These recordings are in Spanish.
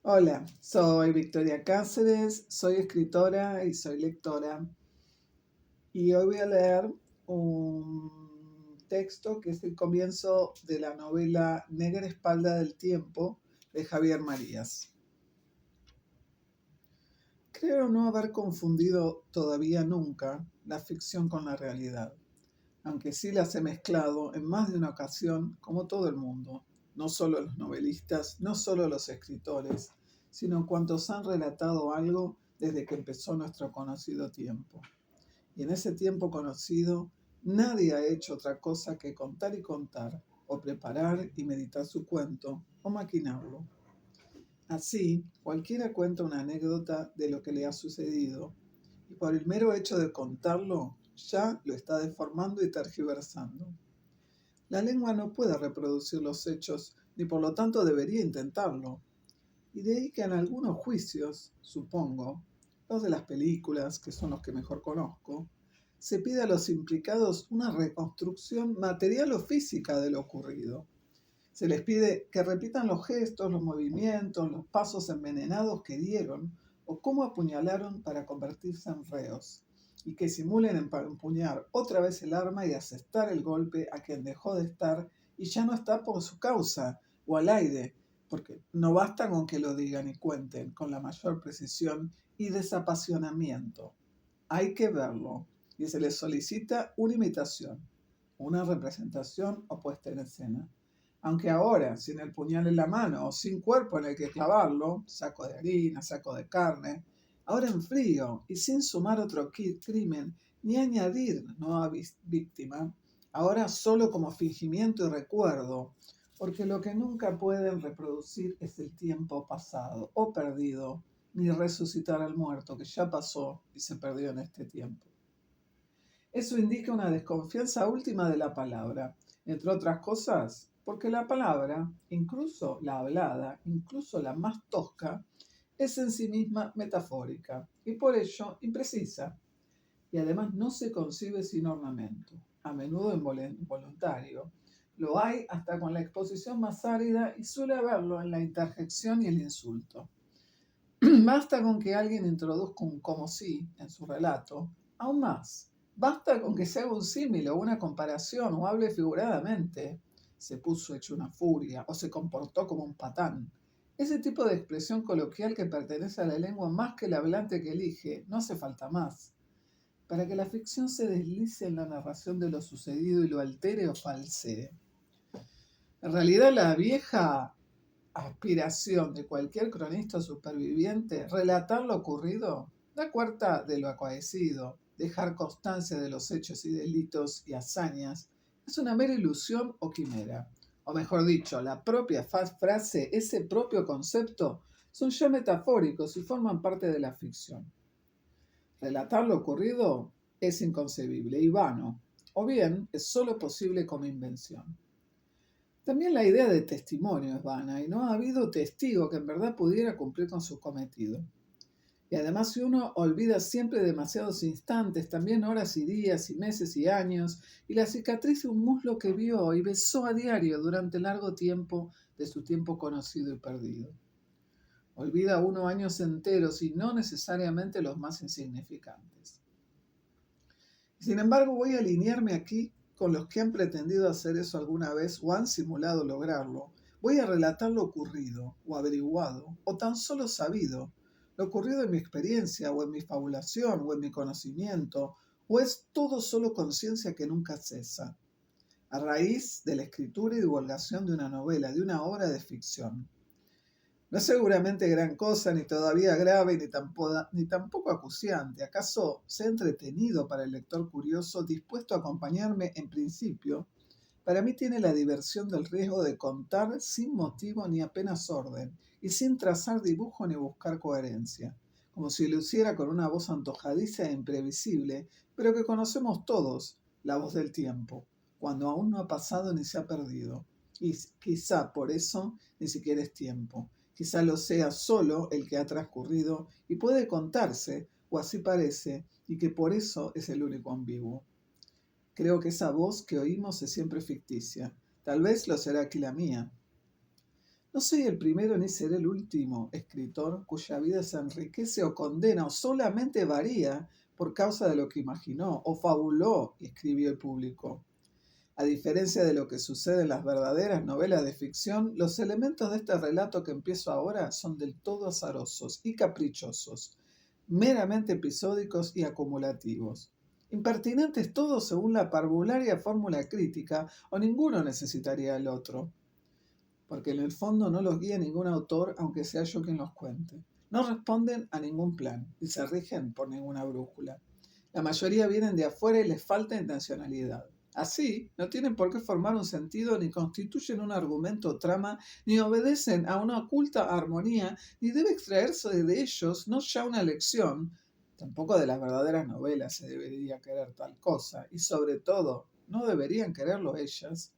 Hola, soy Victoria Cáceres, soy escritora y soy lectora. Y hoy voy a leer un texto que es el comienzo de la novela Negra Espalda del Tiempo de Javier Marías. Creo no haber confundido todavía nunca la ficción con la realidad, aunque sí las he mezclado en más de una ocasión, como todo el mundo, no solo los novelistas, no solo los escritores, sino cuantos han relatado algo desde que empezó nuestro conocido tiempo. Y en ese tiempo conocido, nadie ha hecho otra cosa que contar y contar, o preparar y meditar su cuento, o maquinarlo. Así, cualquiera cuenta una anécdota de lo que le ha sucedido, y por el mero hecho de contarlo, ya lo está deformando y tergiversando. La lengua no puede reproducir los hechos, ni por lo tanto debería intentarlo. Y de ahí que en algunos juicios, supongo, los de las películas, que son los que mejor conozco, se pide a los implicados una reconstrucción material o física de lo ocurrido. Se les pide que repitan los gestos, los movimientos, los pasos envenenados que dieron o cómo apuñalaron para convertirse en reos, y que simulen empuñar otra vez el arma y asestar el golpe a quien dejó de estar y ya no está por su causa o al aire, porque no basta con que lo digan y cuenten con la mayor precisión y desapasionamiento. Hay que verlo y se les solicita una imitación, una representación o puesta en escena. Aunque ahora, sin el puñal en la mano o sin cuerpo en el que clavarlo, saco de harina, saco de carne, ahora en frío y sin sumar otro crimen ni añadir nueva víctima, ahora solo como fingimiento y recuerdo, porque lo que nunca pueden reproducir es el tiempo pasado o perdido, ni resucitar al muerto que ya pasó y se perdió en este tiempo. Eso indica una desconfianza última de la palabra, entre otras cosas, porque la palabra, incluso la hablada, incluso la más tosca, es en sí misma metafórica y por ello imprecisa, y además no se concibe sin ornamento, a menudo involuntario. Lo hay hasta con la exposición más árida y suele haberlo en la interjección y el insulto. Basta con que alguien introduzca un como si en su relato, aún más. Basta con que se haga un símil o una comparación o hable figuradamente. Se puso hecho una furia o se comportó como un patán. Ese tipo de expresión coloquial que pertenece a la lengua más que el hablante que elige, no hace falta más. Para que la ficción se deslice en la narración de lo sucedido y lo altere o falsee. En realidad la vieja aspiración de cualquier cronista superviviente, relatar lo ocurrido, da cuenta de lo acaecido, dejar constancia de los hechos y delitos y hazañas, es una mera ilusión o quimera. O mejor dicho, la propia frase, ese propio concepto, son ya metafóricos y forman parte de la ficción. Relatar lo ocurrido es inconcebible y vano, o bien es solo posible como invención. También la idea de testimonio es vana y no ha habido testigo que en verdad pudiera cumplir con su cometido. Y además si uno olvida siempre demasiados instantes, también horas y días y meses y años, y la cicatriz de un muslo que vio y besó a diario durante largo tiempo de su tiempo conocido y perdido. Olvida uno años enteros y no necesariamente los más insignificantes. Sin embargo, voy a alinearme aquí con los que han pretendido hacer eso alguna vez o han simulado lograrlo. Voy a relatar lo ocurrido, o averiguado, o tan solo sabido, lo ocurrido en mi experiencia, o en mi fabulación, o en mi conocimiento, o es todo solo conciencia que nunca cesa, a raíz de la escritura y divulgación de una novela, de una obra de ficción. No es seguramente gran cosa, ni todavía grave, ni tampoco acuciante. ¿Acaso se ha entretenido para el lector curioso, dispuesto a acompañarme en principio? Para mí tiene la diversión del riesgo de contar sin motivo ni apenas orden, y sin trazar dibujo ni buscar coherencia, como si lo hiciera con una voz antojadiza e imprevisible, pero que conocemos todos, la voz del tiempo, cuando aún no ha pasado ni se ha perdido. Y quizá por eso ni siquiera es tiempo. Quizá lo sea solo el que ha transcurrido y puede contarse, o así parece, y que por eso es el único ambiguo. Creo que esa voz que oímos es siempre ficticia. Tal vez lo será aquí la mía. No soy el primero ni seré el último escritor cuya vida se enriquece o condena o solamente varía por causa de lo que imaginó o fabuló y escribió y publicó. A diferencia de lo que sucede en las verdaderas novelas de ficción, los elementos de este relato que empiezo ahora son del todo azarosos y caprichosos, meramente episódicos y acumulativos. Impertinentes todos según la parvularia fórmula crítica, o ninguno necesitaría el otro, porque en el fondo no los guía ningún autor, aunque sea yo quien los cuente. No responden a ningún plan y se rigen por ninguna brújula. La mayoría vienen de afuera y les falta intencionalidad. Así, no tienen por qué formar un sentido, ni constituyen un argumento o trama, ni obedecen a una oculta armonía, ni debe extraerse de ellos no ya una lección, tampoco de las verdaderas novelas se debería querer tal cosa, y sobre todo, no deberían quererlo ellas,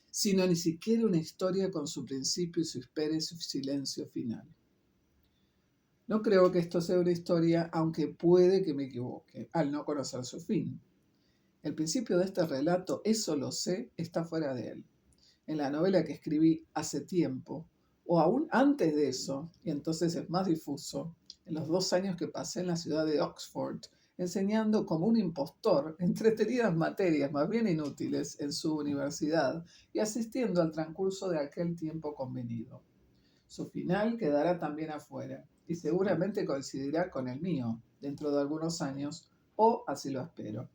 sino ni siquiera una historia con su principio y su espera y su silencio final. No creo que esto sea una historia, aunque puede que me equivoque, al no conocer su fin. El principio de este relato, eso lo sé, está fuera de él. En la novela que escribí hace tiempo, o aún antes de eso, y entonces es más difuso, en los 2 años que pasé en la ciudad de Oxford, enseñando como un impostor entretenidas materias más bien inútiles en su universidad y asistiendo al transcurso de aquel tiempo convenido. Su final quedará también afuera y seguramente coincidirá con el mío dentro de algunos años, o así lo espero.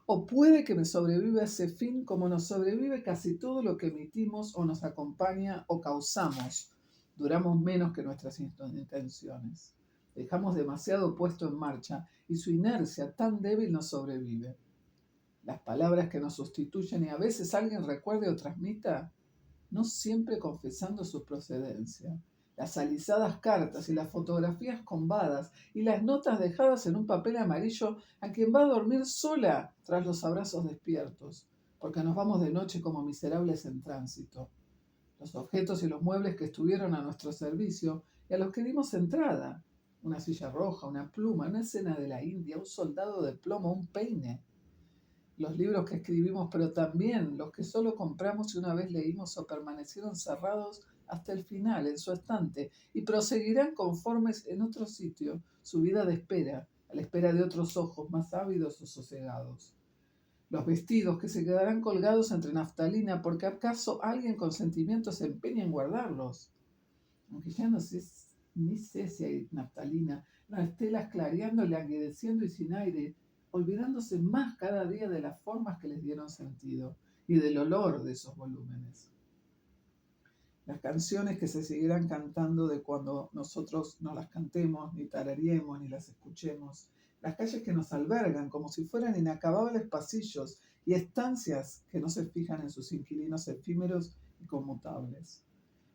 O puede que me sobreviva ese fin como nos sobrevive casi todo lo que emitimos o nos acompaña o causamos. Duramos menos que nuestras intenciones. Dejamos demasiado puesto en marcha y su inercia tan débil nos sobrevive. Las palabras que nos sustituyen y a veces alguien recuerde o transmita, no siempre confesando su procedencia. Las alisadas cartas y las fotografías combadas y las notas dejadas en un papel amarillo a quien va a dormir sola tras los abrazos despiertos, porque nos vamos de noche como miserables en tránsito. Los objetos y los muebles que estuvieron a nuestro servicio y a los que dimos entrada. Una silla roja, una pluma, una escena de la India, un soldado de plomo, un peine. Los libros que escribimos, pero también los que solo compramos y una vez leímos o permanecieron cerrados hasta el final en su estante y proseguirán conformes en otro sitio su vida de espera, a la espera de otros ojos más ávidos o sosegados. Los vestidos que se quedarán colgados entre naftalina porque acaso alguien con sentimiento se empeña en guardarlos. Aunque ya no sé, ni sé si hay naftalina, las telas clareando, languideciendo y sin aire, olvidándose más cada día de las formas que les dieron sentido y del olor de esos volúmenes. Las canciones que se seguirán cantando de cuando nosotros no las cantemos, ni tarareemos, ni las escuchemos. Las calles que nos albergan como si fueran inacabables pasillos y estancias que no se fijan en sus inquilinos efímeros y conmutables.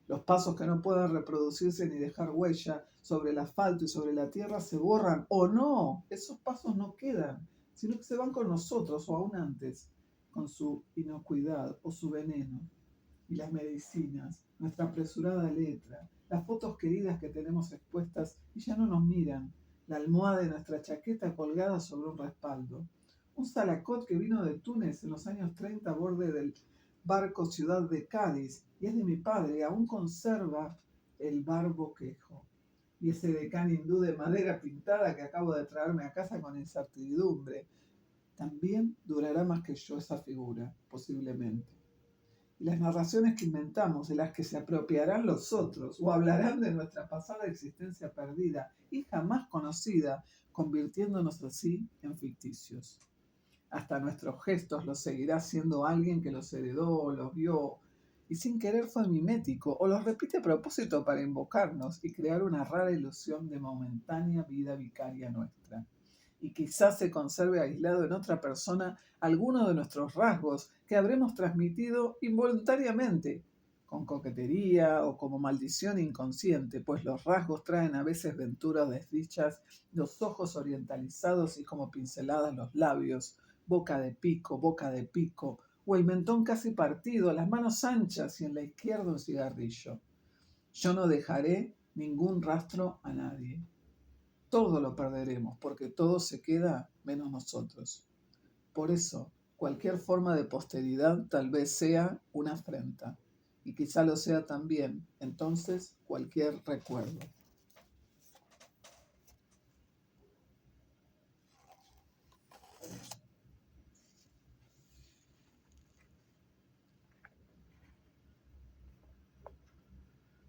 Los pasos que no puedan reproducirse ni dejar huella sobre el asfalto y sobre la tierra se borran, o no, esos pasos no quedan, sino que se van con nosotros, o aún antes, con su inocuidad o su veneno. Y las medicinas, nuestra apresurada letra, las fotos queridas que tenemos expuestas y ya no nos miran, la almohada de nuestra chaqueta colgada sobre un respaldo, un salacot que vino de Túnez en los años 30 a borde del barco Ciudad de Cádiz, y es de mi padre, y aún conserva el barbo quejo. Y ese decán hindú de madera pintada que acabo de traerme a casa con incertidumbre, también durará más que yo esa figura, posiblemente. Y las narraciones que inventamos, de las que se apropiarán los otros, o hablarán de nuestra pasada existencia perdida y jamás conocida, convirtiéndonos así en ficticios. Hasta nuestros gestos los seguirá siendo alguien que los heredó o los vio y sin querer fue mimético o los repite a propósito para invocarnos y crear una rara ilusión de momentánea vida vicaria nuestra. Y quizás se conserve aislado en otra persona alguno de nuestros rasgos que habremos transmitido involuntariamente, con coquetería o como maldición inconsciente, pues los rasgos traen a veces venturas desdichas, los ojos orientalizados y como pinceladas los labios, boca de pico, o el mentón casi partido, las manos anchas y en la izquierda un cigarrillo. Yo no dejaré ningún rastro a nadie. Todo lo perderemos, porque todo se queda menos nosotros. Por eso, cualquier forma de posteridad tal vez sea una afrenta. y quizá lo sea también, entonces, cualquier recuerdo.